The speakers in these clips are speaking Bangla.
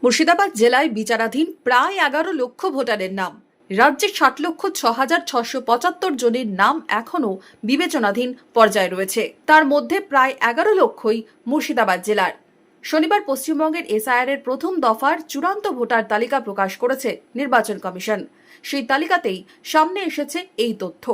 মুর্শিদাবাদ জেলায় বিচারাধীন প্রায় 11 লক্ষ ভোটারের নাম। রাজ্যে 60,06,775 জনের নাম এখনও বিবেচনাধীন পর্যায়ে রয়েছে। তার মধ্যে প্রায় 11 লক্ষই মুর্শিদাবাদ জেলার। শনিবার পশ্চিমবঙ্গের এসআইআর এর প্রথম দফার চূড়ান্ত ভোটার তালিকা প্রকাশ করেছে নির্বাচন কমিশন। সেই তালিকাতেই সামনে এসেছে এই তথ্য।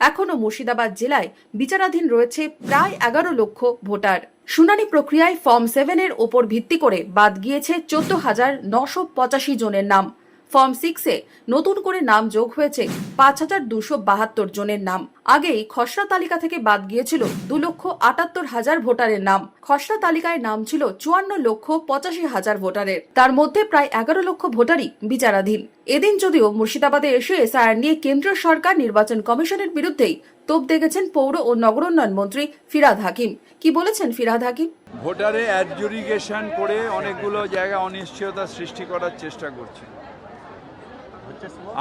এখনও মুর্শিদাবাদ জেলায় বিচারাধীন রয়েছে প্রায় 11 লক্ষ ভোটার। শুনানি প্রক্রিয়ায় ফর্ম 7 এর ওপর ভিত্তি করে বাদ গিয়েছে 14,985 জনের নাম। ফর্ম 6 এ নতুন করে নাম যোগ হয়েছে 5,272 জনের নাম। আগেই খসড়া তালিকা থেকে বাদ গিয়েছিল 2,78,000 ভোটারের নাম। খসড়া তালিকায় নাম ছিল 54,85,000 ভোটারের। তার মধ্যে প্রায় 11 লক্ষ ভোটারই বিচারাধীন। এদিন যদিও মুর্শিদাবাদে এসে এসআইআর নিয়ে কেন্দ্রীয় সরকার নির্বাচন কমিশনের বিরুদ্ধেই তোপ দেখেছেন পৌর ও নগরোন্নয়ন মন্ত্রী ফিরহাদ হাকিম। কি বলেছেন ফিরহাদ হাকিম? ভোটারে অ্যাডজুডিকেশন করে অনেকগুলো জায়গায় অনিশ্চয়তা সৃষ্টি করার চেষ্টা করছে।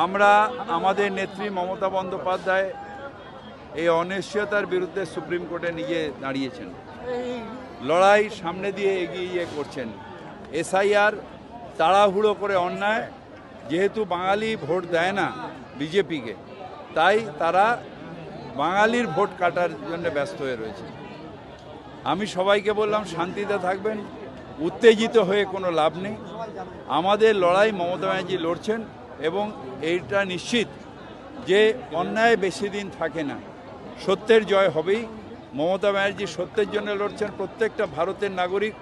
আমরা আমাদের নেত্রী মমতা বন্দ্যোপাধ্যায় এই অনিশ্চয়তার বিরুদ্ধে সুপ্রিম কোর্টে নিজে দাঁড়িয়েছেন, লড়াই সামনে দিয়ে এগিয়ে করছেন। এসআইআর তাড়াহুড়ো করে অন্যায়, যেহেতু বাঙালি ভোট দেয় না বিজেপিকে, তাই তারা বাঙালির ভোট কাটার জন্য ব্যস্ত হয়ে রয়েছে। আমি সবাইকে বললাম শান্তিতে থাকবেন, উত্তেজিত হয়ে কোনো লাভ নেই। আমাদের লড়াই মমতা ব্যানার্জি লড়ছেন এবং এইটা নিশ্চিত যে অন্যায় বেশি দিন থাকে না, সত্যের জয় হবেই। মমতা ব্যানার্জি সত্যের জন্য লড়ছেন, প্রত্যেকটা ভারতের নাগরিক,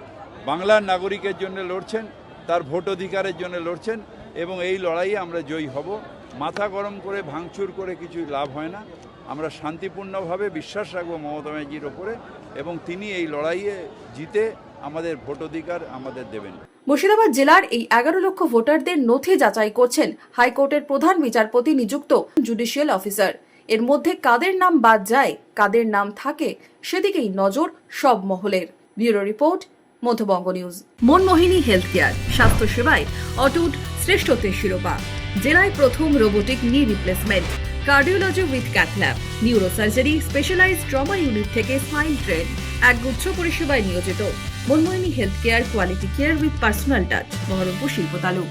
বাংলার নাগরিকের জন্য লড়ছেন, তার ভোট অধিকারের জন্য লড়ছেন এবং এই লড়াইয়ে আমরা জয়ী হব। মাথা গরম করে ভাঙচুর করে কিছু লাভ হয় না। আমরা শান্তিপূর্ণভাবে বিশ্বাস রাখবো মমতা ব্যানার্জির ওপরে এবং তিনি এই লড়াইয়ে জিতে আমাদের ভোট অধিকার আমাদের দেবেন। মুর্শিদাবাদ জেলার এই 11 লক্ষ ভোটারদের নথি যাচাই করছেন হাইকোর্টের প্রধান বিচারপতি নিযুক্ত জুডিশিয়াল অফিসার। এর মধ্যে কাদের নাম বাদ যায়, কাদের নাম থাকে, সেদিকেই নজর সব মহলের। Bureau report, Madhyabanga news. Manmohini health care, স্বাস্থ্য সেবায় অটুট শ্রেষ্ঠত্বের শিরোপা। জেলায় প্রথম robotic knee replacement, cardiology with cath lab, neurosurgery, specialised trauma unit থেকে স্পাইন ট্রেন, একগুচ্ছ পরিষেবায় নিয়োজিত। Manmohini health care, quality care with personal touch, Baharampur শিল্পতালু।